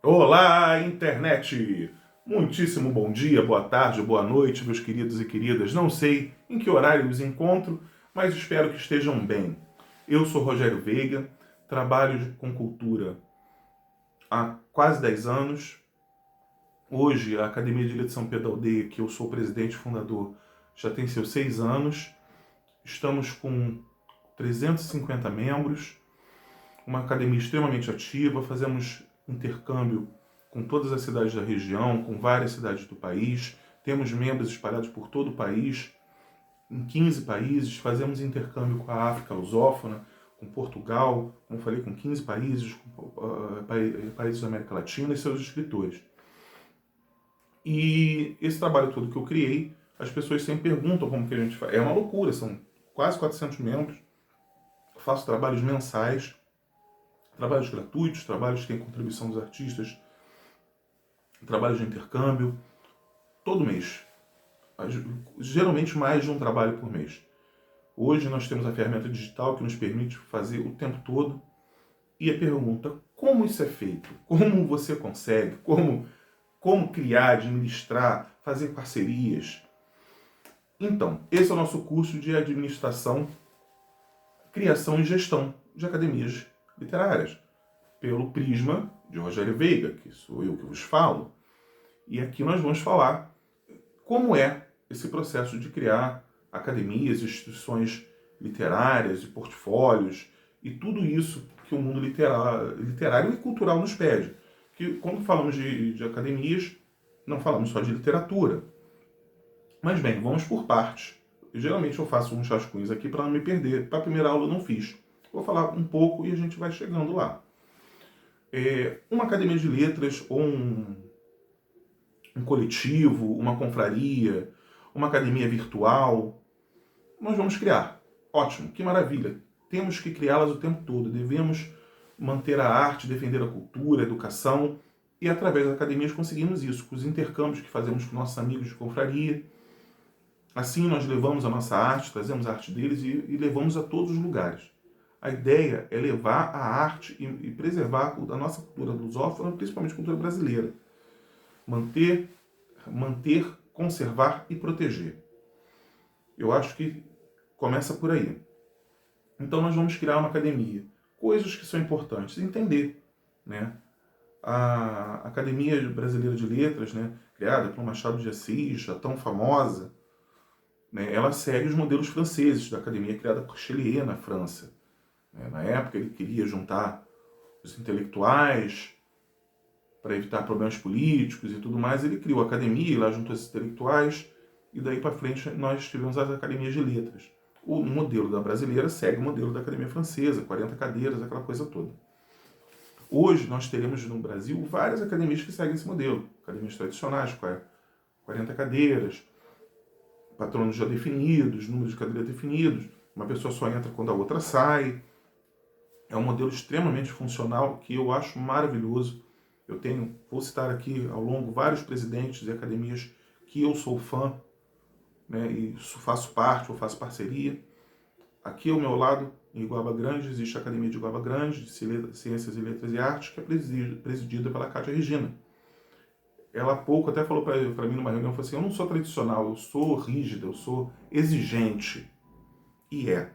Olá, internet! Muitíssimo bom dia, boa tarde, boa noite, meus queridos e queridas. Não sei em que horário os encontro, mas espero que estejam bem. Eu sou Rogério Veiga, trabalho com cultura há quase 10 anos. Hoje, a Academia de Ilha de São Pedro da Aldeia, que eu sou presidente e fundador, já tem seus 6 anos. Estamos com 350 membros, uma academia extremamente ativa, fazemos intercâmbio com todas as cidades da região, com várias cidades do país, temos membros espalhados por todo o país, em 15 países, fazemos intercâmbio com a África lusófona, com Portugal, como falei, com 15 países, países da América Latina e seus escritores. E esse trabalho todo que eu criei, as pessoas sempre perguntam como que a gente faz. É uma loucura, são quase 400 membros, eu faço trabalhos mensais, trabalhos gratuitos, trabalhos que têm contribuição dos artistas, trabalhos de intercâmbio, todo mês. Geralmente mais de um trabalho por mês. Hoje nós temos a ferramenta digital que nos permite fazer o tempo todo. E a pergunta, como isso é feito? Como você consegue? Como criar, administrar, fazer parcerias? Então, esse é o nosso curso de administração, criação e gestão de academias literárias, pelo prisma de Rogério Veiga, que sou eu que vos falo. E aqui nós vamos falar como é esse processo de criar academias, instituições literárias e portfólios e tudo isso que o mundo literário e cultural nos pede. Que quando falamos de academias, não falamos só de literatura. Mas bem, vamos por partes. Geralmente eu faço uns rascunhos aqui para não me perder. Para a primeira aula eu não fiz. Vou falar um pouco e a gente vai chegando lá. Uma academia de letras ou um coletivo, uma confraria, uma academia virtual, nós vamos criar. Ótimo, que maravilha. Temos que criá-las o tempo todo. Devemos manter a arte, defender a cultura, a educação. E através das academias conseguimos isso, com os intercâmbios que fazemos com nossos amigos de confraria. Assim nós levamos a nossa arte, trazemos a arte deles e levamos a todos os lugares. A ideia é levar a arte e preservar a nossa cultura lusófona, principalmente a cultura brasileira. Manter, conservar e proteger. Eu acho que começa por aí. Então nós vamos criar uma academia. Coisas que são importantes. Entender, né? A Academia Brasileira de Letras, né, criada por Machado de Assis, já tão famosa, né, ela segue os modelos franceses da academia criada por Chelier na França. Na época ele queria juntar os intelectuais para evitar problemas políticos e tudo mais. Ele criou a academia, lá juntou esses intelectuais, e daí para frente nós tivemos as academias de letras. O modelo da brasileira segue o modelo da academia francesa, 40 cadeiras, aquela coisa toda. Hoje nós teremos no Brasil várias academias que seguem esse modelo. Academias tradicionais, 40 cadeiras, patronos já definidos, números de cadeiras definidos. Uma pessoa só entra quando a outra sai. É um modelo extremamente funcional que eu acho maravilhoso. Vou citar aqui ao longo vários presidentes de academias que eu sou fã, né, e faço parte ou faço parceria. Aqui ao meu lado, em Iguaba Grande, existe a Academia de Iguaba Grande, de Ciências e Letras e Artes, que é presidida pela Cátia Regina. Ela há pouco até falou para mim numa reunião, falou assim, eu não sou tradicional, eu sou rígida, eu sou exigente. E é.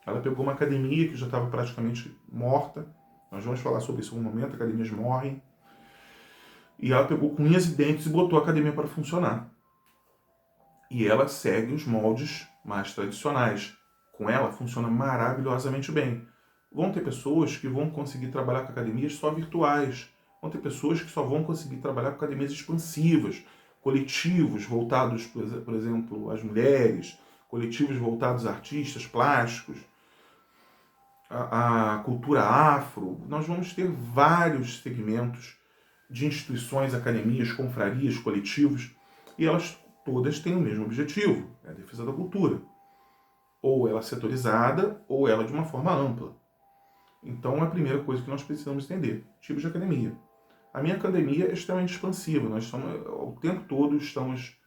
Ela pegou uma academia que já estava praticamente morta, nós vamos falar sobre isso em um momento, academias morrem, e ela pegou com unhas e dentes e botou a academia para funcionar. E ela segue os moldes mais tradicionais. Com ela funciona maravilhosamente bem. Vão ter pessoas que vão conseguir trabalhar com academias só virtuais. Vão ter pessoas que só vão conseguir trabalhar com academias expansivas, coletivos voltados, por exemplo, às mulheres, coletivos voltados a artistas plásticos, a cultura afro. Nós vamos ter vários segmentos de instituições, academias, confrarias, coletivos, e elas todas têm o mesmo objetivo, é a defesa da cultura. Ou ela setorizada, ou ela de uma forma ampla. Então, é a primeira coisa que nós precisamos entender. Tipos de academia. A minha academia é extremamente expansiva. Nós estamos, o tempo todo estamos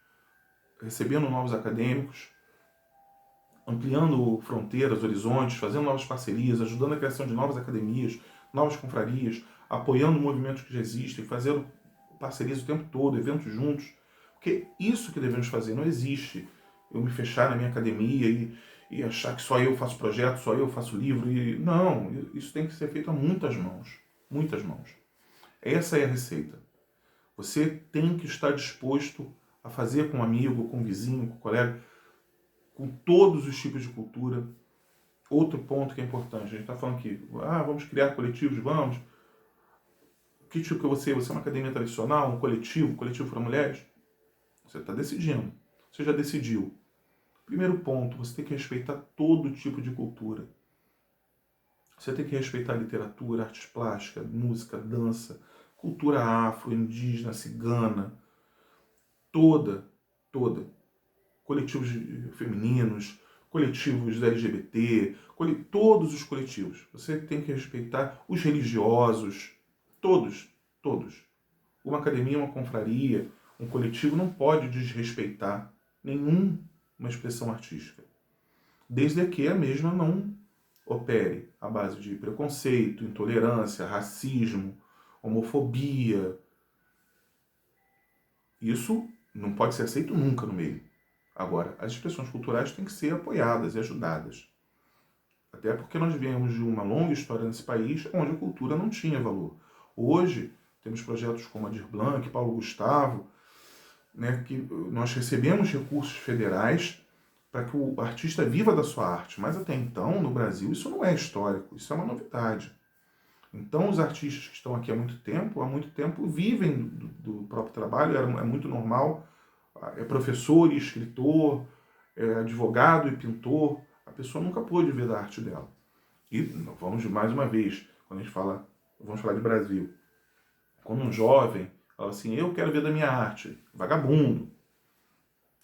recebendo novos acadêmicos, ampliando fronteiras, horizontes, fazendo novas parcerias, ajudando a criação de novas academias, novas confrarias, apoiando movimentos que já existem, fazendo parcerias o tempo todo, eventos juntos. Porque isso que devemos fazer, não existe eu me fechar na minha academia e achar que só eu faço projeto, só eu faço livro. Não, isso tem que ser feito a muitas mãos. Muitas mãos. Essa é a receita. Você tem que estar disposto a fazer com um amigo, com um vizinho, com um colega, com todos os tipos de cultura. Outro ponto que é importante, a gente está falando aqui, vamos criar coletivos, vamos. Que tipo que você é? Você é uma academia tradicional, um coletivo para mulheres? Você está decidindo. Você já decidiu. Primeiro ponto, você tem que respeitar todo tipo de cultura. Você tem que respeitar literatura, artes plásticas, música, dança, cultura afro, indígena, cigana, toda. Coletivos femininos, coletivos LGBT, todos os coletivos. Você tem que respeitar os religiosos, todos. Uma academia, uma confraria, um coletivo não pode desrespeitar nenhuma expressão artística, desde que a mesma não opere à base de preconceito, intolerância, racismo, homofobia. Isso não pode ser aceito nunca no meio. Agora, as expressões culturais têm que ser apoiadas e ajudadas. Até porque nós viemos de uma longa história nesse país onde a cultura não tinha valor. Hoje, temos projetos como Aldir Blanc, Paulo Gustavo, né, que nós recebemos recursos federais para que o artista viva da sua arte. Mas até então, no Brasil, isso não é histórico, isso é uma novidade. Então, os artistas que estão aqui há muito tempo, vivem do próprio trabalho, é muito normal. É professor e escritor, é advogado e pintor. A pessoa nunca pôde ver da arte dela. E vamos mais uma vez, quando a gente fala, vamos falar de Brasil. Quando um jovem fala assim, eu quero ver da minha arte, vagabundo.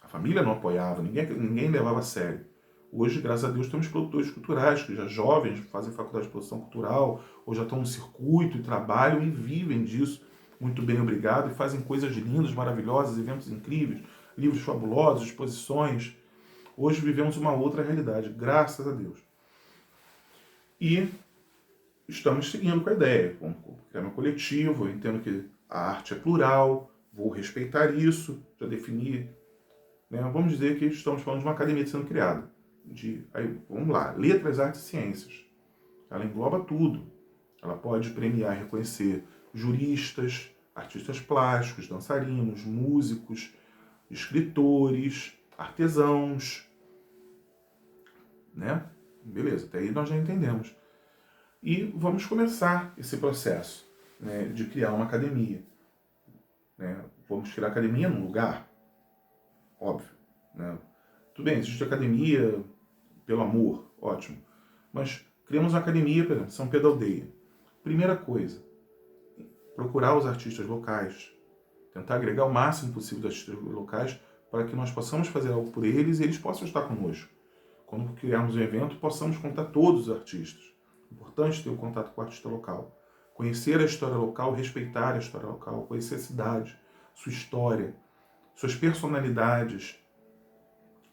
A família não apoiava, ninguém levava a sério. Hoje, graças a Deus, temos produtores culturais, que já jovens fazem faculdade de produção cultural, ou já estão no circuito e trabalham e vivem disso. Muito bem, obrigado, e fazem coisas lindas, maravilhosas, eventos incríveis, livros fabulosos, exposições. Hoje vivemos uma outra realidade, graças a Deus. E estamos seguindo com a ideia. Vamos criar um coletivo, eu entendo que a arte é plural, vou respeitar isso, já defini. Né? Vamos dizer que estamos falando de uma academia sendo criada. Aí, vamos lá, letras, artes e ciências. Ela engloba tudo. Ela pode premiar e reconhecer juristas, artistas plásticos, dançarinos, músicos, escritores, artesãos, né? Beleza, até aí nós já entendemos. E vamos começar esse processo, né, de criar uma academia. Né? Vamos criar academia num lugar, óbvio. Né? Tudo bem, existe academia pelo amor, ótimo. Mas criamos uma academia, por exemplo, São Pedro da Aldeia. Primeira coisa, procurar os artistas locais, tentar agregar o máximo possível dos artistas locais para que nós possamos fazer algo por eles e eles possam estar conosco. Quando criarmos um evento, possamos contar todos os artistas. É importante ter o contato com o artista local. Conhecer a história local, respeitar a história local, conhecer a cidade, sua história, suas personalidades.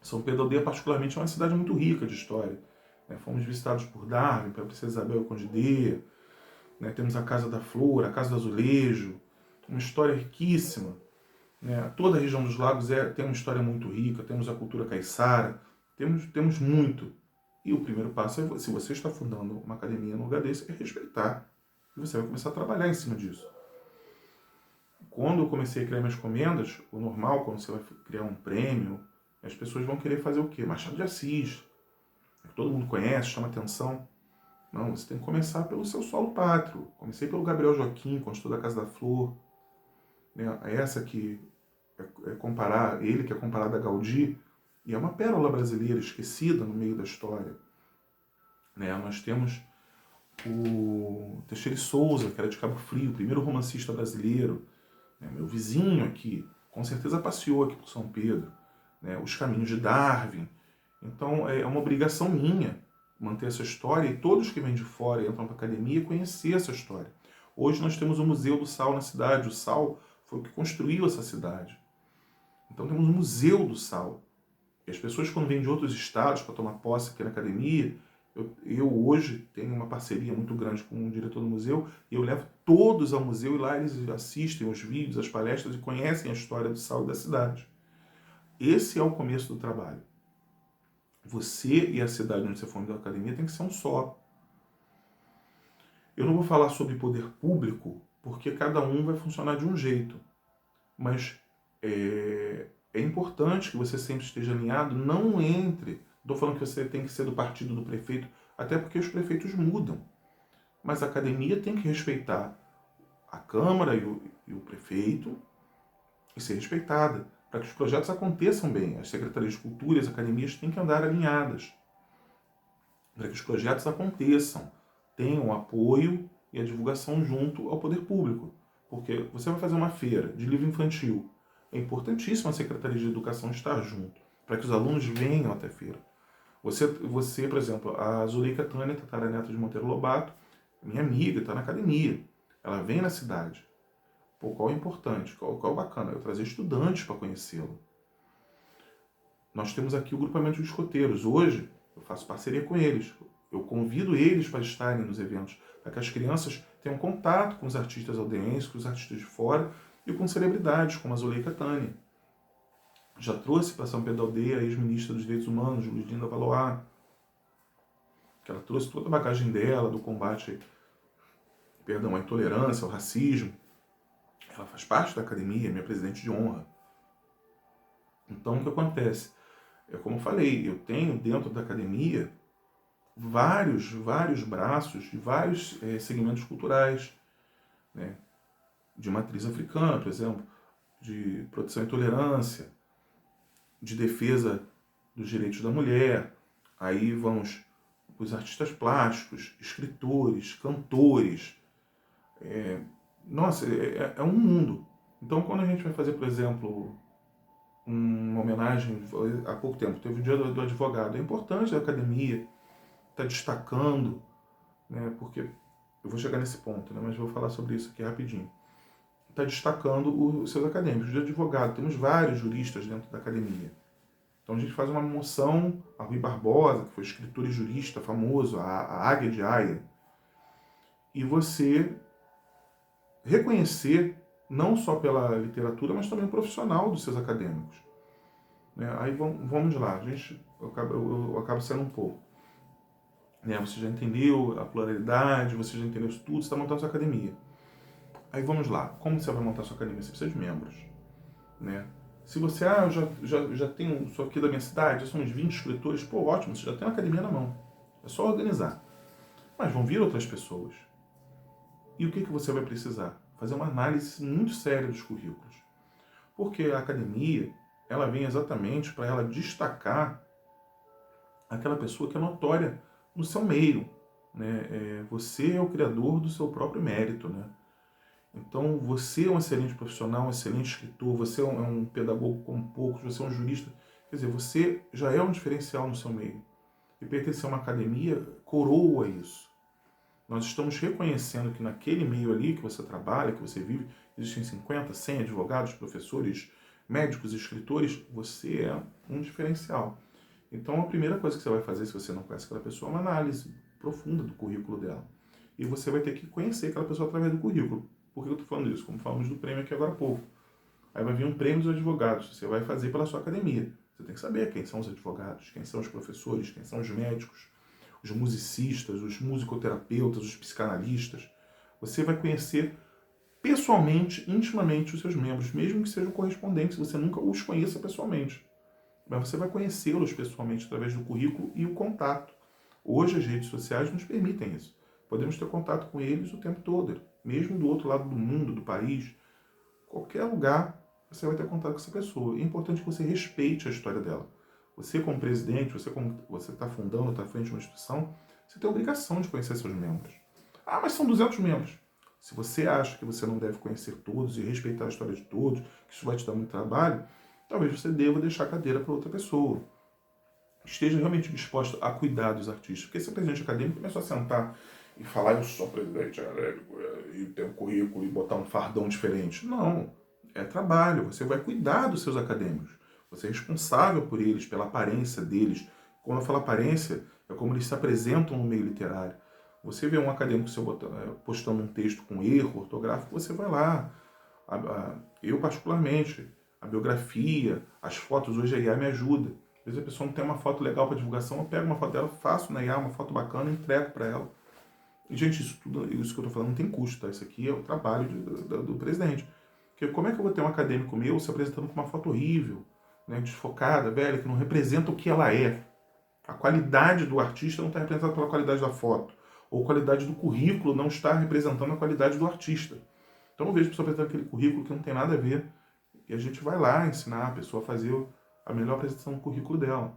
São Pedro da Aldeia, particularmente, é uma cidade muito rica de história. Fomos visitados por Darwin, pela Princesa Isabel e Condé. Temos a Casa da Flor, a Casa do Azulejo, uma história riquíssima. Toda a região dos lagos tem uma história muito rica, temos a cultura caiçara, temos muito. E o primeiro passo é, se você está fundando uma academia num lugar desse, é respeitar. E você vai começar a trabalhar em cima disso. Quando eu comecei a criar minhas comendas, o normal, quando você vai criar um prêmio, as pessoas vão querer fazer o quê? Machado de Assis. Todo mundo conhece, chama atenção. Não, você tem que começar pelo seu solo pátrio. Comecei pelo Gabriel Joaquim, construtor da Casa da Flor. Essa que ele que é comparado a Gaudí, e é uma pérola brasileira esquecida no meio da história. Nós temos o Teixeira de Souza, que era de Cabo Frio, o primeiro romancista brasileiro. Meu vizinho aqui, com certeza passeou aqui por São Pedro. Os Caminhos de Darwin. Então é uma obrigação minha manter essa história e todos que vêm de fora e entram para a academia conhecer essa história. Hoje nós temos o Museu do Sal na cidade. O sal foi o que construiu essa cidade. Então temos o Museu do Sal. E as pessoas, quando vêm de outros estados para tomar posse aqui na academia, Eu hoje tenho uma parceria muito grande com o diretor do museu e eu levo todos ao museu e lá eles assistem os vídeos, as palestras e conhecem a história do sal da cidade. Esse é o começo do trabalho. Você e a cidade onde você for da academia tem que ser um só. Eu não vou falar sobre poder público, porque cada um vai funcionar de um jeito. Mas é importante que você sempre esteja alinhado, não entre. Estou falando que você tem que ser do partido do prefeito, até porque os prefeitos mudam. Mas a academia tem que respeitar a Câmara e o prefeito e ser respeitada, para que os projetos aconteçam bem. As secretarias de cultura e as academias têm que andar alinhadas, para que os projetos aconteçam, tenham apoio e a divulgação junto ao poder público. Porque você vai fazer uma feira de livro infantil, é importantíssimo a Secretaria de Educação estar junto, para que os alunos venham até a feira. Você, por exemplo, a Zuleika Tânia, tataraneta de Monteiro Lobato, minha amiga, está na academia. Ela vem na cidade. Pô, qual é importante, qual é o bacana? Eu trazer estudantes para conhecê-lo. Nós temos aqui o grupamento de escoteiros. Hoje, eu faço parceria com eles. Eu convido eles para estarem nos eventos, para que as crianças tenham contato com os artistas aldeenses, com os artistas de fora e com celebridades, como a Zuleika Tânia. Já trouxe para São Pedro da Aldeia a ex-ministra dos Direitos Humanos, Luizinda Valois, que ela trouxe toda a bagagem dela do combate, à intolerância, ao racismo. Ela faz parte da academia, é minha presidente de honra. Então, o que acontece? Como eu falei, eu tenho dentro da academia vários braços de vários segmentos culturais, né? De matriz africana, por exemplo, de proteção à intolerância, de defesa dos direitos da mulher. Aí vamos os artistas plásticos, escritores, cantores. Nossa, é um mundo. Então, quando a gente vai fazer, por exemplo, uma homenagem, há pouco tempo, teve o dia do advogado, é importante a academia estar destacando, né, porque eu vou chegar nesse ponto, né, mas vou falar sobre isso aqui rapidinho. Está destacando os seus acadêmicos. De advogado, temos vários juristas dentro da academia. Então a gente faz uma moção a Rui Barbosa, que foi escritor e jurista famoso, a Águia de Aia, e você reconhecer, não só pela literatura, mas também o profissional dos seus acadêmicos. Aí vamos lá, eu acabo sendo um pouco. Você já entendeu a pluralidade, você já entendeu isso tudo, você está montando sua academia. Aí vamos lá, como você vai montar sua academia? Você precisa de membros. Se você, eu já tenho, sou aqui da minha cidade, já são uns 20 escritores, pô, ótimo, você já tem uma academia na mão. É só organizar. Mas vão vir outras pessoas. E o que você vai precisar? Fazer uma análise muito séria dos currículos. Porque a academia, ela vem exatamente para ela destacar aquela pessoa que é notória no seu meio. Você é o criador do seu próprio mérito. Então, você é um excelente profissional, um excelente escritor, você é um pedagogo como poucos, você é um jurista. Quer dizer, você já é um diferencial no seu meio. E pertencer a uma academia coroa isso. Nós estamos reconhecendo que naquele meio ali que você trabalha, que você vive, existem 50, 100 advogados, professores, médicos, escritores, você é um diferencial. Então, a primeira coisa que você vai fazer, se você não conhece aquela pessoa, é uma análise profunda do currículo dela. E você vai ter que conhecer aquela pessoa através do currículo. Por que eu estou falando isso? Como falamos do prêmio aqui agora há pouco. Aí vai vir um prêmio dos advogados, você vai fazer pela sua academia. Você tem que saber quem são os advogados, quem são os professores, quem são os médicos, os musicistas, os musicoterapeutas, os psicanalistas. Você vai conhecer pessoalmente, intimamente os seus membros, mesmo que sejam correspondentes, você nunca os conheça pessoalmente. Mas você vai conhecê-los pessoalmente através do currículo e o contato. Hoje as redes sociais nos permitem isso. Podemos ter contato com eles o tempo todo, mesmo do outro lado do mundo, do país. Qualquer lugar você vai ter contato com essa pessoa. É importante que você respeite a história dela. Você como presidente, você está fundando, está à frente de uma instituição, você tem a obrigação de conhecer seus membros. Ah, mas são 200 membros. Se você acha que você não deve conhecer todos e respeitar a história de todos, que isso vai te dar muito trabalho, talvez você deva deixar a cadeira para outra pessoa. Esteja realmente disposto a cuidar dos artistas. Porque se o presidente acadêmico começou a sentar e falar, eu sou presidente acadêmico, e ter um currículo e botar um fardão diferente. Não, é trabalho. Você vai cuidar dos seus acadêmicos. Você é responsável por eles, pela aparência deles. Quando eu falo aparência, é como eles se apresentam no meio literário. Você vê um acadêmico seu postando um texto com erro ortográfico, você vai lá. Eu, particularmente, a biografia, as fotos, hoje a IA me ajuda. Às vezes a pessoa não tem uma foto legal para divulgação, eu pego uma foto dela, faço na IA uma foto bacana e entrego para ela. E, gente, isso que eu estou falando não tem custo, tá? Isso aqui é o trabalho do presidente. Porque como é que eu vou ter um acadêmico meu se apresentando com uma foto horrível, né, desfocada, velha, que não representa o que ela é? A qualidade do artista não está representada pela qualidade da foto. Ou a qualidade do currículo não está representando a qualidade do artista. Então eu vejo a pessoa apresentando aquele currículo que não tem nada a ver. E a gente vai lá ensinar a pessoa a fazer a melhor apresentação do currículo dela.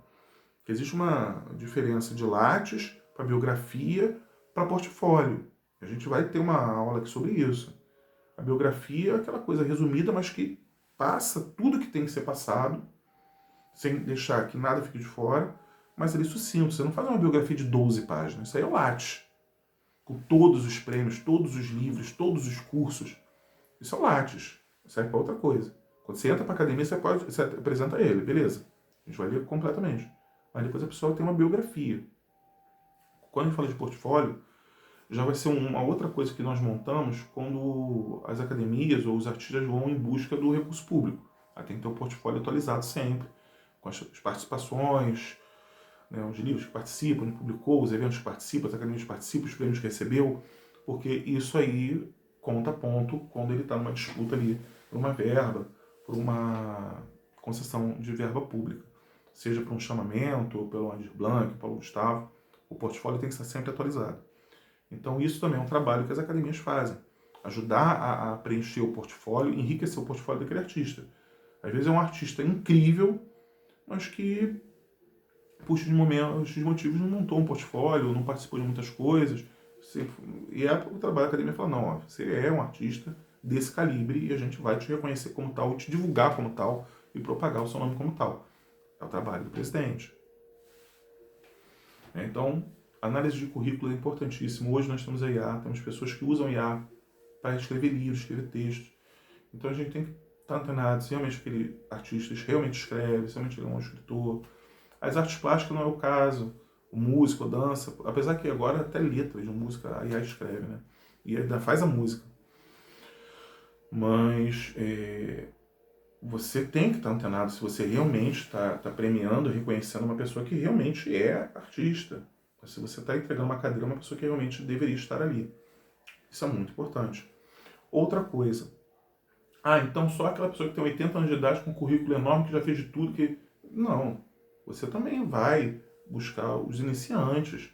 Porque existe uma diferença de Lattes para biografia para portfólio. A gente vai ter uma aula aqui sobre isso. A biografia é aquela coisa resumida, mas que passa tudo que tem que ser passado, sem deixar que nada fique de fora, mas ali sucinto. Você não faz uma biografia de 12 páginas. Isso aí é o Lattes. Com todos os prêmios, todos os livros, todos os cursos. Isso é o Lattes. Serve para outra coisa. Quando você entra para a academia, você apresenta ele, beleza. A gente vai ler completamente. Mas depois a pessoa tem uma biografia. Quando a gente fala de portfólio, já vai ser uma outra coisa que nós montamos quando as academias ou os artistas vão em busca do recurso público. Aí tem que ter o portfólio atualizado sempre, com as participações, né, os livros que participam, onde publicou, os eventos que participam, as academias que participam, os prêmios que recebeu, porque isso aí conta ponto quando ele está numa disputa ali por uma verba, por uma concessão de verba pública. Seja por um chamamento, ou pelo Aldir Blanc, pelo Gustavo, o portfólio tem que estar sempre atualizado. Então isso também é um trabalho que as academias fazem. Ajudar a preencher o portfólio, enriquecer o portfólio daquele artista. Às vezes é um artista incrível, mas que, por X motivos, não montou um portfólio, não participou de muitas coisas. E é o trabalho da academia falar, não, ó, você é um artista desse calibre e a gente vai te reconhecer como tal, te divulgar como tal e propagar o seu nome como tal. É o trabalho do presidente. Então, análise de currículo é importantíssimo. Hoje nós temos a IA, temos pessoas que usam IA para escrever livros, escrever textos. Então a gente tem que estar antenado se realmente aquele artista realmente escreve, se realmente ele é um escritor. As artes plásticas não é o caso. O músico, a dança, apesar que agora até letras de música a IA escreve, né? E ainda faz a música. Mas você tem que estar antenado se você realmente está premiando, reconhecendo uma pessoa que realmente é artista. Se você está entregando uma cadeira a uma pessoa que realmente deveria estar ali. Isso é muito importante. Outra coisa. Então só aquela pessoa que tem 80 anos de idade com um currículo enorme que já fez de tudo que... Não. Você também vai buscar os iniciantes.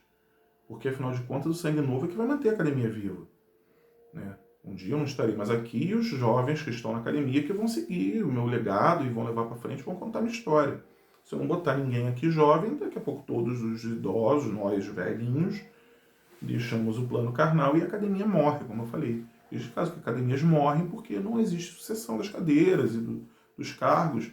Porque afinal de contas o sangue novo é que vai manter a academia viva. Né? Um dia eu não estarei mais aqui e os jovens que estão na academia que vão seguir o meu legado e vão levar para frente, vão contar a minha história. Se eu não botar ninguém aqui jovem, daqui a pouco todos os idosos, nós velhinhos, deixamos o plano carnal e a academia morre, como eu falei. Existe caso que academias morrem porque não existe sucessão das cadeiras e dos cargos.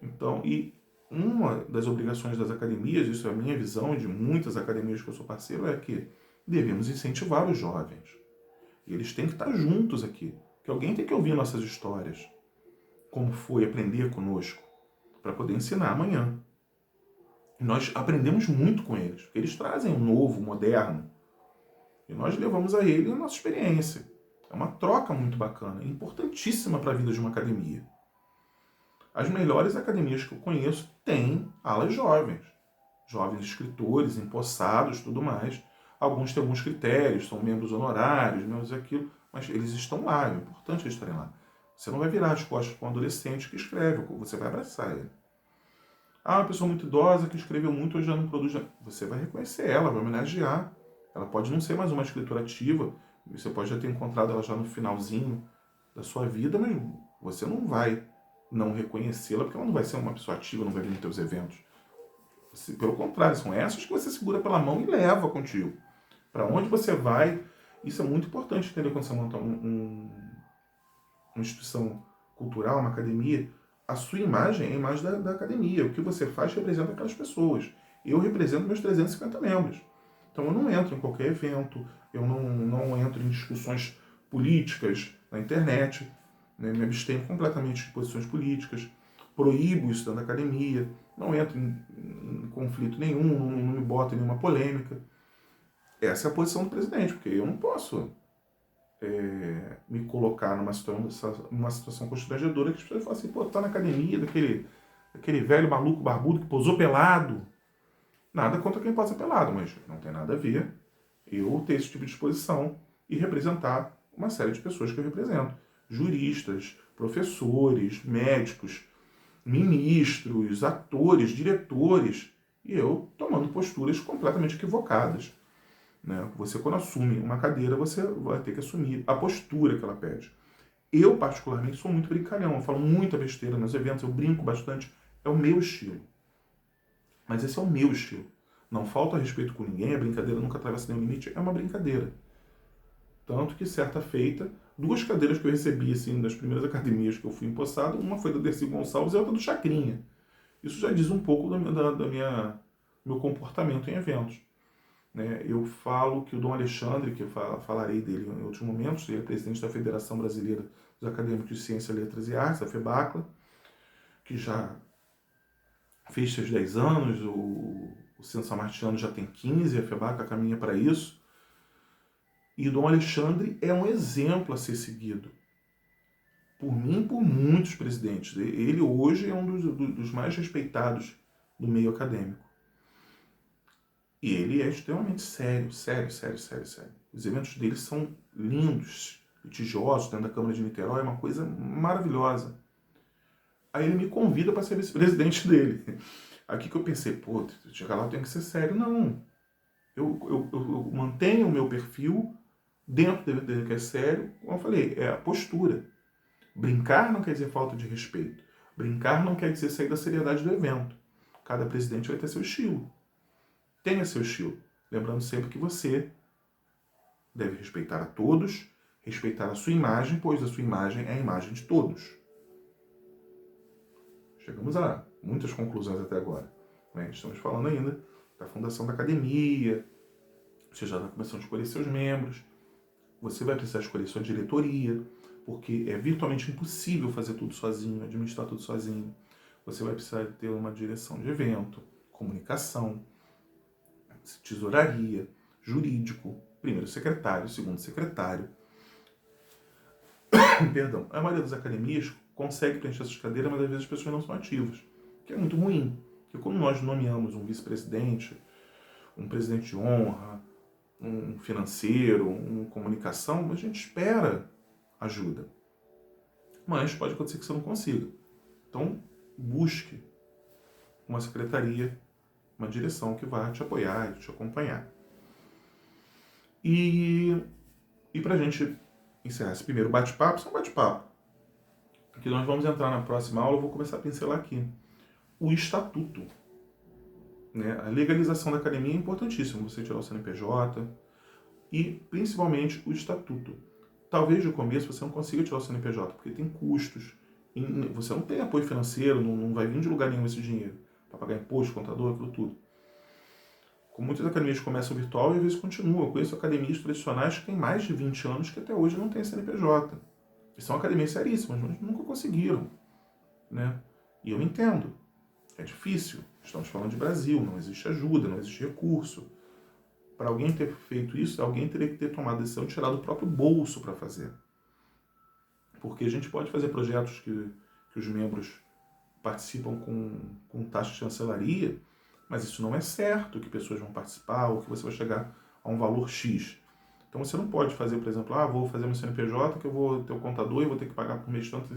Então, e uma das obrigações das academias, isso é a minha visão e de muitas academias que eu sou parceiro, é que devemos incentivar os jovens. E eles têm que estar juntos aqui. Que alguém tem que ouvir nossas histórias. Como foi aprender conosco. Para poder ensinar amanhã. E nós aprendemos muito com eles. Porque eles trazem o novo, o moderno. E nós levamos a ele a nossa experiência. É uma troca muito bacana. Importantíssima para a vida de uma academia. As melhores academias que eu conheço têm alas jovens. Jovens escritores, empossados, tudo mais. Alguns têm alguns critérios, são membros honorários, membros daquilo, mas eles estão lá, é importante eles estarem lá. Você não vai virar as costas para um adolescente que escreve, você vai abraçar ele. Uma pessoa muito idosa que escreveu muito, hoje já não produz. Você vai reconhecer ela, vai homenagear. Ela pode não ser mais uma escritora ativa, você pode já ter encontrado ela já no finalzinho da sua vida, mas você não vai não reconhecê-la, porque ela não vai ser uma pessoa ativa, não vai vir nos teus eventos. Pelo contrário, são essas que você segura pela mão e leva contigo. Para onde você vai, isso é muito importante entender quando você monta uma instituição cultural, uma academia. A sua imagem é a imagem da academia. O que você faz representa aquelas pessoas. Eu represento meus 350 membros. Então eu não entro em qualquer evento, eu não entro em discussões políticas na internet, né? Me abstenho completamente de posições políticas, proíbo isso dentro da academia, não entro em conflito nenhum, não me boto em nenhuma polêmica. Essa é a posição do presidente, porque eu não posso me colocar numa situação constrangedora que as pessoas falam assim, pô, tá na academia daquele velho maluco barbudo que posou pelado. Nada contra quem posa pelado, mas não tem nada a ver eu ter esse tipo de exposição e representar uma série de pessoas que eu represento. Juristas, professores, médicos, ministros, atores, diretores, e eu tomando posturas completamente equivocadas. Né? Você, quando assume uma cadeira, você vai ter que assumir a postura que ela pede. Eu, particularmente, sou muito brincalhão, eu falo muita besteira nos eventos, eu brinco bastante, é o meu estilo. Mas esse é o meu estilo. Não falta respeito com ninguém, a brincadeira nunca atravessa nenhum limite, é uma brincadeira. Tanto que, certa feita, 2 cadeiras que eu recebi, assim, das primeiras academias que eu fui empossado, uma foi da Dercy Gonçalves e a outra do Chacrinha. Isso já diz um pouco do meu comportamento em eventos. Né? Eu falo que o Dom Alexandre, que eu falarei dele em outros momentos, ele é presidente da Federação Brasileira dos Acadêmicos de Ciência, Letras e Artes, a FEBACLA, que já fez seus 10 anos, o Centro Samartiano já tem 15, a FEBACLA caminha para isso. E o Dom Alexandre é um exemplo a ser seguido. Por mim e por muitos presidentes. Ele hoje é um dos mais respeitados do meio acadêmico. E ele é extremamente sério. Os eventos dele são lindos, litigiosos, dentro da Câmara de Niterói, é uma coisa maravilhosa. Aí ele me convida para ser vice-presidente dele. Aqui que eu pensei, pô, chegar lá eu tenho que ser sério. Não. Eu mantenho o meu perfil dentro dele que é sério. Como eu falei, é a postura. Brincar não quer dizer falta de respeito. Brincar não quer dizer sair da seriedade do evento. Cada presidente vai ter seu estilo. Tenha seu estilo. Lembrando sempre que você deve respeitar a todos, respeitar a sua imagem, pois a sua imagem é a imagem de todos. Chegamos a muitas conclusões até agora. Né? Estamos falando ainda da fundação da academia, você já está começando a escolher seus membros, você vai precisar escolher sua diretoria, porque é virtualmente impossível fazer tudo sozinho, administrar tudo sozinho. Você vai precisar ter uma direção de evento, comunicação, tesouraria, jurídico, primeiro secretário, segundo secretário. Perdão, a maioria das academias consegue preencher essas cadeiras, mas às vezes as pessoas não são ativas, que é muito ruim. Porque quando nós nomeamos um vice-presidente, um presidente de honra, um financeiro, uma comunicação, a gente espera ajuda. Mas pode acontecer que você não consiga. Então, busque uma secretaria, uma direção que vá te apoiar e te acompanhar. E para a gente encerrar esse primeiro bate-papo, isso é um bate-papo. Que nós vamos entrar na próxima aula, eu vou começar a pincelar aqui. O estatuto. Né? A legalização da academia é importantíssimo, você tirar o CNPJ e principalmente o estatuto. Talvez no começo você não consiga tirar o CNPJ, porque tem custos. Você não tem apoio financeiro, não vai vir de lugar nenhum esse dinheiro para pagar imposto, contador, aquilo tudo. Com muitas academias começam virtual e às vezes continuam. Eu conheço academias tradicionais que têm mais de 20 anos que até hoje não têm CNPJ. E são academias seríssimas, mas nunca conseguiram. Né? E eu entendo. É difícil. Estamos falando de Brasil, não existe ajuda, não existe recurso. Para alguém ter feito isso, alguém teria que ter tomado a decisão de tirar do próprio bolso para fazer. Porque a gente pode fazer projetos que os membros participam com taxa de chancelaria, mas isso não é certo que pessoas vão participar ou que você vai chegar a um valor X. Então você não pode fazer, por exemplo, vou fazer meu CNPJ, que eu vou ter o contador e vou ter que pagar por mês tanto,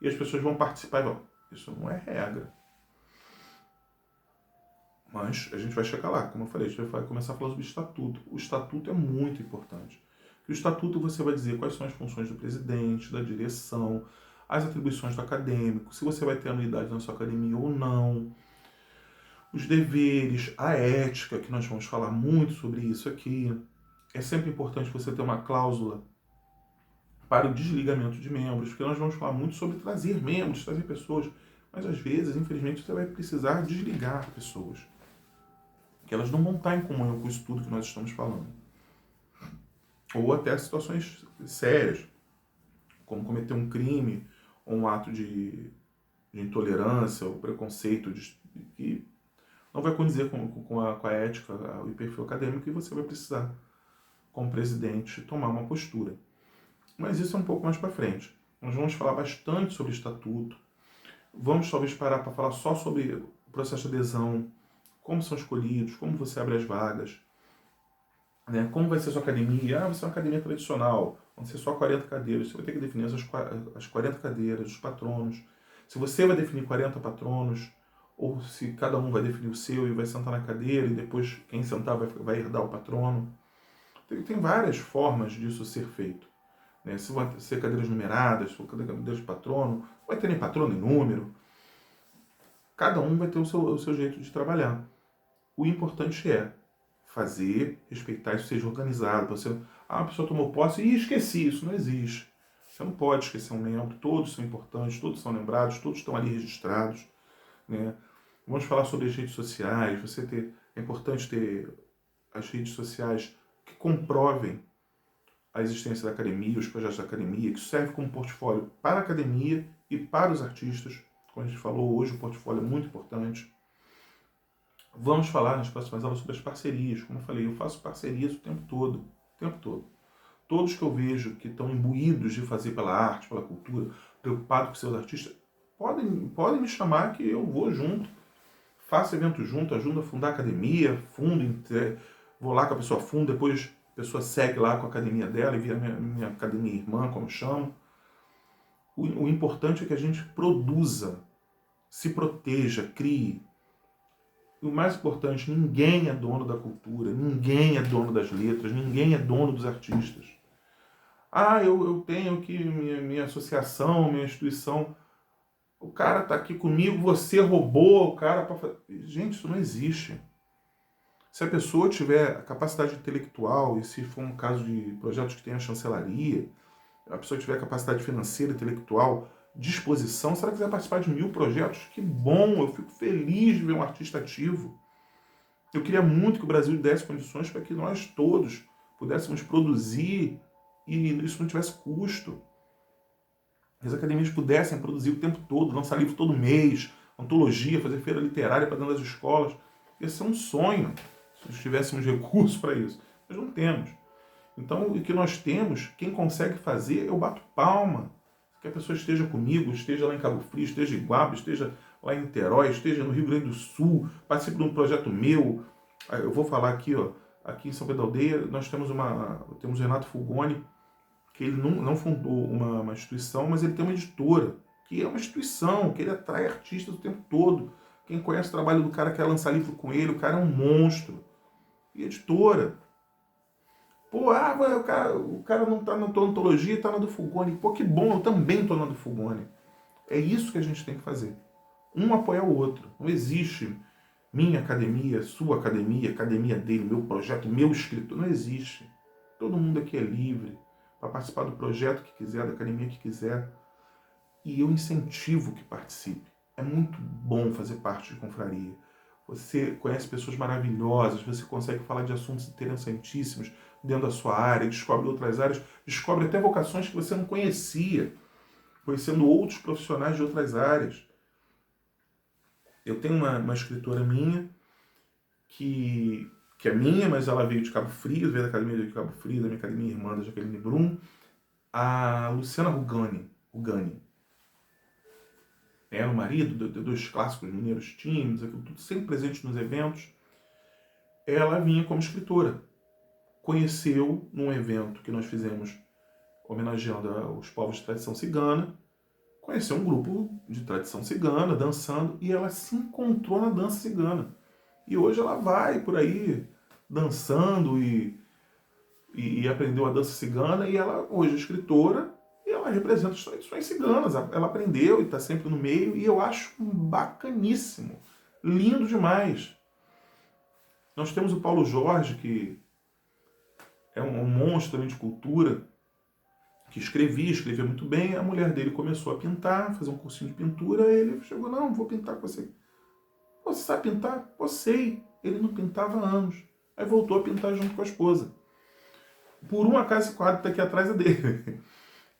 e as pessoas vão participar e vão. Isso não é regra. Mas a gente vai chegar lá, como eu falei, a gente vai começar a falar sobre o estatuto. O estatuto é muito importante. O estatuto você vai dizer quais são as funções do presidente, da direção, as atribuições do acadêmico, se você vai ter anuidade na sua academia ou não, os deveres, a ética, que nós vamos falar muito sobre isso aqui. É sempre importante você ter uma cláusula para o desligamento de membros, porque nós vamos falar muito sobre trazer membros, trazer pessoas, mas às vezes, infelizmente, você vai precisar desligar pessoas, que elas não vão estar em comunhão com isso tudo que nós estamos falando. Ou até situações sérias, como cometer um crime, ou um ato de intolerância, ou preconceito, que não vai condizer com a ética e o perfil acadêmico, e você vai precisar, como presidente, tomar uma postura. Mas isso é um pouco mais para frente. Nós vamos falar bastante sobre estatuto, vamos talvez parar para falar só sobre o processo de adesão, como são escolhidos, como você abre as vagas, né? Como vai ser a sua academia. Vai ser uma academia tradicional, vão ser só 40 cadeiras, você vai ter que definir as 40 cadeiras, os patronos. Se você vai definir 40 patronos, ou se cada um vai definir o seu e vai sentar na cadeira, e depois quem sentar vai herdar o patrono. Tem várias formas disso ser feito, né? Se vão ser cadeiras numeradas, se for cadeiras de patrono, não vai ter nem patrono nem número. Cada um vai ter o seu jeito de trabalhar. O importante é fazer, respeitar, isso seja organizado. Você, a pessoa tomou posse e esqueci, isso não existe. Você não pode esquecer um membro, todos são importantes, todos são lembrados, todos estão ali registrados, né? Vamos falar sobre as redes sociais. É importante ter as redes sociais que comprovem a existência da academia, os projetos da academia, que serve como portfólio para a academia e para os artistas. Como a gente falou hoje, o portfólio é muito importante. Vamos falar nas próximas aulas sobre as parcerias. Como eu falei, eu faço parcerias o tempo todo. O tempo todo. Todos que eu vejo que estão imbuídos de fazer pela arte, pela cultura, preocupados com seus artistas, podem me chamar que eu vou junto. Faço evento junto, ajudo a fundar a academia, vou lá com a pessoa funda, depois a pessoa segue lá com a academia dela e vira minha academia irmã, como eu chamo. O importante é que a gente produza, se proteja, crie. E o mais importante, ninguém é dono da cultura, ninguém é dono das letras, ninguém é dono dos artistas. Eu tenho que minha associação, minha instituição, o cara está aqui comigo, você roubou o cara para fazer. Gente, isso não existe. Se a pessoa tiver a capacidade intelectual, e se for um caso de projetos que tem a chancelaria, a pessoa tiver capacidade financeira, intelectual, disposição, se ela quiser participar de 1000 projetos, que bom, eu fico feliz de ver um artista ativo. Eu queria muito que o Brasil desse condições para que nós todos pudéssemos produzir e isso não tivesse custo. Que as academias pudessem produzir o tempo todo, lançar livro todo mês, antologia, fazer feira literária para dentro das escolas. Esse é um sonho, se nós tivéssemos recursos para isso. Nós não temos. Então, o que nós temos, quem consegue fazer, eu bato palma. Que a pessoa esteja comigo, esteja lá em Cabo Frio, esteja em Guaba, esteja lá em Niterói, esteja no Rio Grande do Sul, participe de um projeto meu. Eu vou falar aqui, aqui em São Pedro da Aldeia, nós temos o Renato Fulgoni, que ele não fundou uma instituição, mas ele tem uma editora, que é uma instituição, que ele atrai artistas o tempo todo. Quem conhece o trabalho do cara quer lançar livro com ele, o cara é um monstro. E editora. Pô, o cara não tá na tua antologia, tá na do Fulgoni. Pô, que bom, eu também tô na do Fulgoni. É isso que a gente tem que fazer. Um apoiar o outro. Não existe minha academia, sua academia, academia dele, meu projeto, meu escritor. Não existe. Todo mundo aqui é livre para participar do projeto que quiser, da academia que quiser. E eu incentivo que participe. É muito bom fazer parte de confraria. Você conhece pessoas maravilhosas, você consegue falar de assuntos interessantíssimos dentro da sua área, descobre outras áreas, descobre até vocações que você não conhecia, conhecendo outros profissionais de outras áreas. Eu tenho uma escritora minha, que é minha, mas ela veio de Cabo Frio, veio da academia de Cabo Frio, da minha academia irmã, da Jaqueline Brum, a Luciana Rugani. Era o marido dos clássicos mineiros tímidos, aquilo tudo sempre presente nos eventos. Ela vinha como escritora. Conheceu num evento que nós fizemos homenageando os povos de tradição cigana, conheceu um grupo de tradição cigana dançando e ela se encontrou na dança cigana. E hoje ela vai por aí dançando e aprendeu a dança cigana e ela hoje é escritora e ela representa as tradições ciganas. Ela aprendeu e está sempre no meio e eu acho bacaníssimo, lindo demais. Nós temos o Paulo Jorge, que é um monstro também de cultura, que escrevia muito bem. A mulher dele começou a pintar, fazer um cursinho de pintura, e ele chegou, não, vou pintar com você. Você sabe pintar? Pô, sei. Ele não pintava há anos. Aí voltou a pintar junto com a esposa. Por um acaso esse quadro está aqui atrás dele.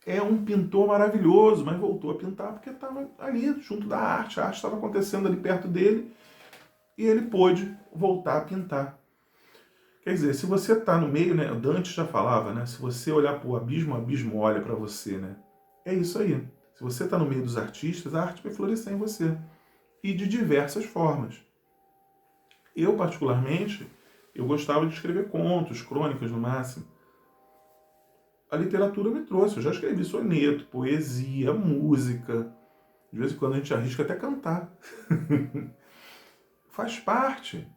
É um pintor maravilhoso, mas voltou a pintar porque estava ali, junto da arte. A arte estava acontecendo ali perto dele. e ele pôde voltar a pintar. Quer dizer, se você está no meio, né, o Dante já falava, né, se você olhar para o abismo olha para você, né? É isso aí. Se você está no meio dos artistas, a arte vai florescer em você. E de diversas formas. Eu, particularmente, eu gostava de escrever contos, crônicas no máximo. A literatura me trouxe. Eu já escrevi soneto, poesia, música. De vez em quando a gente arrisca até cantar. Faz parte.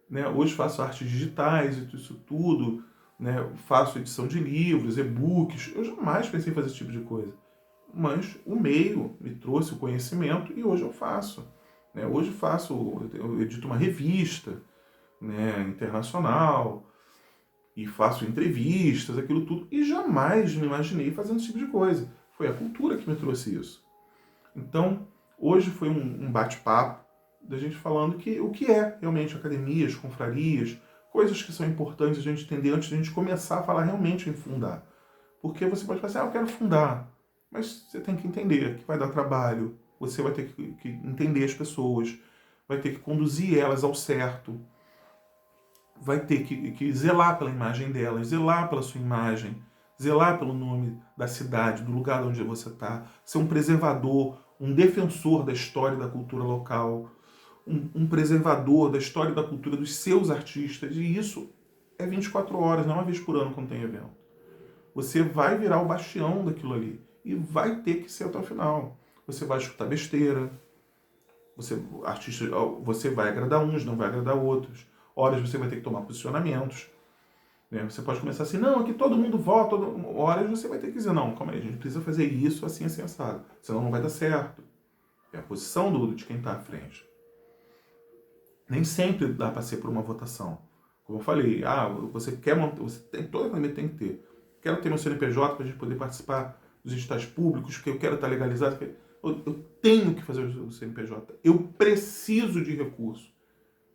Né? Hoje faço artes digitais e isso tudo. Né? Faço edição de livros, e-books. Eu jamais pensei em fazer esse tipo de coisa. Mas o meio me trouxe o conhecimento e hoje eu faço. Né? Hoje eu edito uma revista, né, internacional, e faço entrevistas, aquilo tudo, e jamais me imaginei fazendo esse tipo de coisa. Foi a cultura que me trouxe isso. Então, hoje foi um bate-papo da gente falando que o que é realmente academias, confrarias, coisas que são importantes a gente entender antes de a gente começar a falar realmente em fundar. Porque você pode falar assim, eu quero fundar, mas você tem que entender que vai dar trabalho, você vai ter que entender as pessoas, vai ter que conduzir elas ao certo, vai ter que zelar pela imagem delas, zelar pela sua imagem, zelar pelo nome da cidade, do lugar onde você está, ser um preservador, um defensor da história e da cultura local, um preservador da história e da cultura dos seus artistas, e isso é 24 horas, não uma vez por ano quando tem evento. Você vai virar o bastião daquilo ali, e vai ter que ser até o final. Você vai escutar besteira, você vai agradar uns, não vai agradar outros. Horas você vai ter que tomar posicionamentos. Né? Você pode começar assim, não, aqui todo mundo vota. Horas você vai ter que dizer, não, calma aí, a gente precisa fazer isso assim, assim, assado. Senão não vai dar certo. É a posição de quem está à frente. Nem sempre dá para ser por uma votação. Como eu falei, você quer toda a família tem que ter. Quero ter meu CNPJ para a gente poder participar dos editais públicos, porque eu quero estar legalizado. Eu tenho que fazer o CNPJ. Eu preciso de recurso.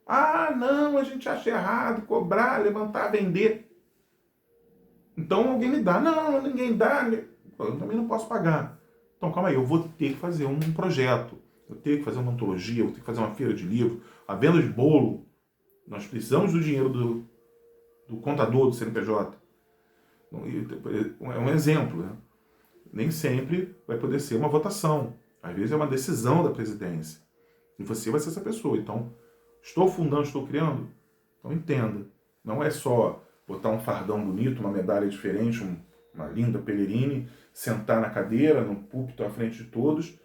Ah, não, a gente acha errado cobrar, levantar, vender. Então alguém me dá. Não, ninguém dá. Eu também não posso pagar. Então calma aí, eu vou ter que fazer um projeto. Eu tenho que fazer uma antologia, eu vou ter que fazer uma feira de livro, a venda de bolo. Nós precisamos do dinheiro do contador do CNPJ. É um exemplo. Né? Nem sempre vai poder ser uma votação. Às vezes é uma decisão da presidência. E você vai ser essa pessoa. Então, estou fundando, estou criando? Então entenda. Não é só botar um fardão bonito, uma medalha diferente, uma linda pelerine, sentar na cadeira, no púlpito à frente de todos,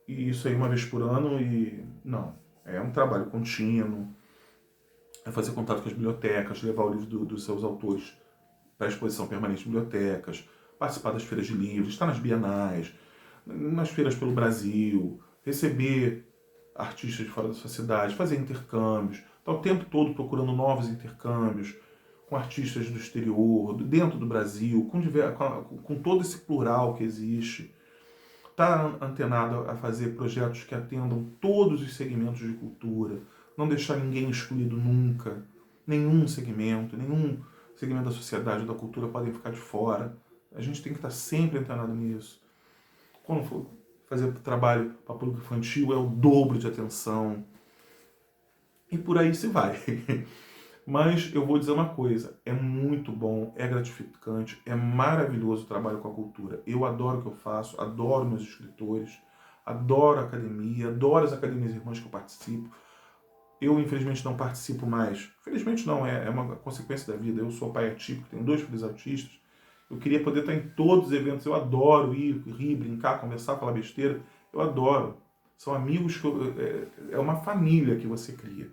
e isso aí uma vez por ano e... Não. É um trabalho contínuo, é fazer contato com as bibliotecas, levar o livro dos seus autores para a exposição permanente em bibliotecas, participar das feiras de livros, estar nas bienais, nas feiras pelo Brasil, receber artistas de fora da sua cidade, fazer intercâmbios, estar o tempo todo procurando novos intercâmbios com artistas do exterior, dentro do Brasil, com todo esse plural que existe. Estar antenado a fazer projetos que atendam todos os segmentos de cultura, não deixar ninguém excluído nunca, nenhum segmento da sociedade ou da cultura podem ficar de fora. A gente tem que estar sempre antenado nisso. Quando for fazer trabalho para público infantil, é o dobro de atenção. E por aí se vai. Mas eu vou dizer uma coisa, é muito bom, é gratificante, é maravilhoso o trabalho com a cultura. Eu adoro o que eu faço, adoro meus escritores, adoro a academia, adoro as academias irmãs que eu participo. Eu, infelizmente, não participo mais. Infelizmente não, é uma consequência da vida. Eu sou pai atípico, tenho 2 filhos autistas. Eu queria poder estar em todos os eventos. Eu adoro ir, rir, brincar, conversar, falar besteira. Eu adoro. São amigos que é uma família que você cria.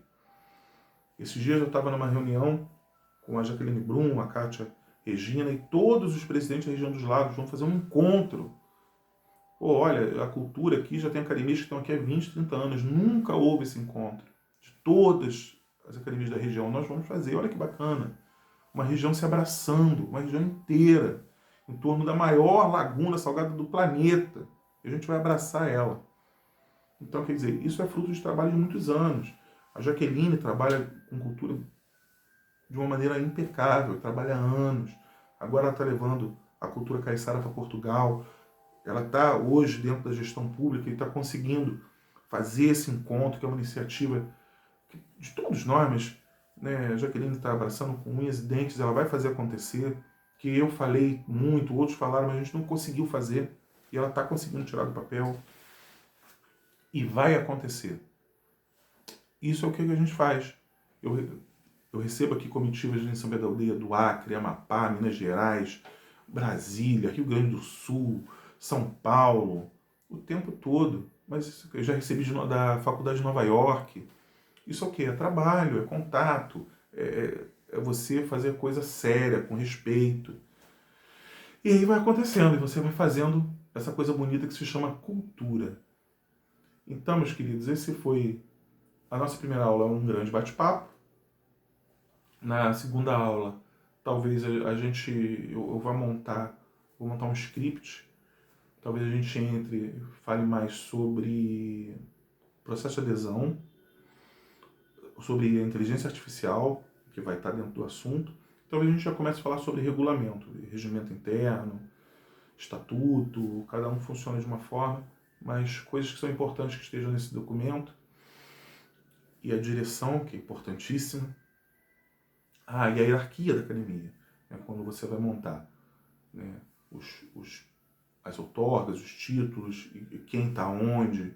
Esses dias eu estava numa reunião com a Jaqueline Brum, a Kátia Regina e todos os presidentes da região dos lagos vão fazer um encontro. Pô, olha, a cultura aqui já tem academias que estão aqui há 20, 30 anos. Nunca houve esse encontro. De todas as academias da região, nós vamos fazer. Olha que bacana. Uma região se abraçando, uma região inteira, em torno da maior laguna salgada do planeta. E a gente vai abraçar ela. Então, quer dizer, isso é fruto de trabalho de muitos anos. A Jaqueline trabalha com cultura de uma maneira impecável, trabalha há anos. Agora ela está levando a cultura caiçara para Portugal. Ela está hoje dentro da gestão pública e está conseguindo fazer esse encontro, que é uma iniciativa de todos nós, mas né, a Jaqueline está abraçando com unhas e dentes, ela vai fazer acontecer, que eu falei muito, outros falaram, mas a gente não conseguiu fazer, e ela está conseguindo tirar do papel, e vai acontecer. Isso é o que a gente faz. Eu recebo aqui comitivas de São Bento da Aldeia do Acre, Amapá, Minas Gerais, Brasília, Rio Grande do Sul, São Paulo, o tempo todo. Mas eu já recebi da Faculdade de Nova York. Isso é o quê? É trabalho, é contato, é você fazer coisa séria, com respeito. E aí vai acontecendo, e você vai fazendo essa coisa bonita que se chama cultura. Então, meus queridos, esse foi a nossa primeira aula, um grande bate-papo. Na segunda aula, talvez eu vou montar um script, talvez a gente fale mais sobre processo de adesão, sobre a inteligência artificial, que vai estar dentro do assunto. Talvez a gente já comece a falar sobre regulamento, regimento interno, estatuto, cada um funciona de uma forma, mas coisas que são importantes que estejam nesse documento, e a direção, que é importantíssima. E a hierarquia da academia, né, quando você vai montar, né, as outorgas, os títulos, e quem está onde,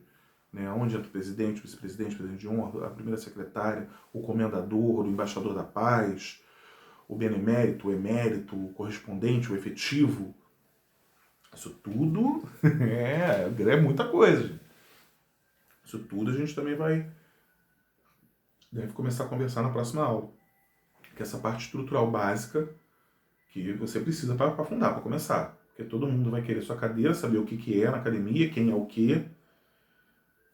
né, onde entra o presidente, o vice-presidente, o presidente de honra, a primeira secretária, o comendador, o embaixador da paz, o benemérito, o emérito, o correspondente, o efetivo. Isso tudo é muita coisa. Isso tudo a gente também deve começar a conversar na próxima aula. Que é essa parte estrutural básica que você precisa para fundar, para começar. Porque todo mundo vai querer sua cadeira, saber o que é na academia, quem é o quê,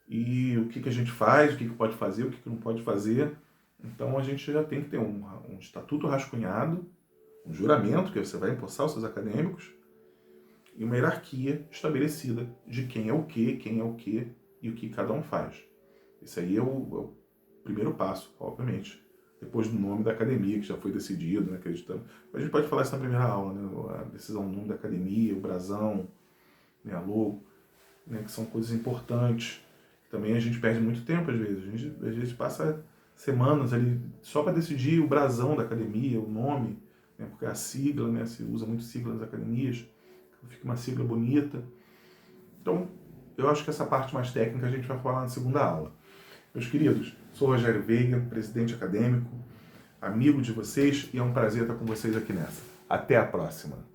e o que a gente faz, o que pode fazer, o que não pode fazer. Então a gente já tem que ter um estatuto rascunhado, um juramento que você vai empossar os seus acadêmicos, e uma hierarquia estabelecida de quem é o quê e o que cada um faz. Esse aí é o primeiro passo, obviamente. Depois do nome da academia, que já foi decidido, né, acreditando. A gente pode falar isso na primeira aula, né, a decisão do nome da academia, o brasão, né, a logo, né, que são coisas importantes. Também a gente perde muito tempo às vezes. A gente às vezes passa semanas ali só para decidir o brasão da academia, o nome, né, porque a sigla, né, se usa muito sigla nas academias, fica uma sigla bonita. Então, eu acho que essa parte mais técnica a gente vai falar na segunda aula. Meus queridos, sou Rogério Veiga, presidente acadêmico, amigo de vocês, e é um prazer estar com vocês aqui nessa. Até a próxima!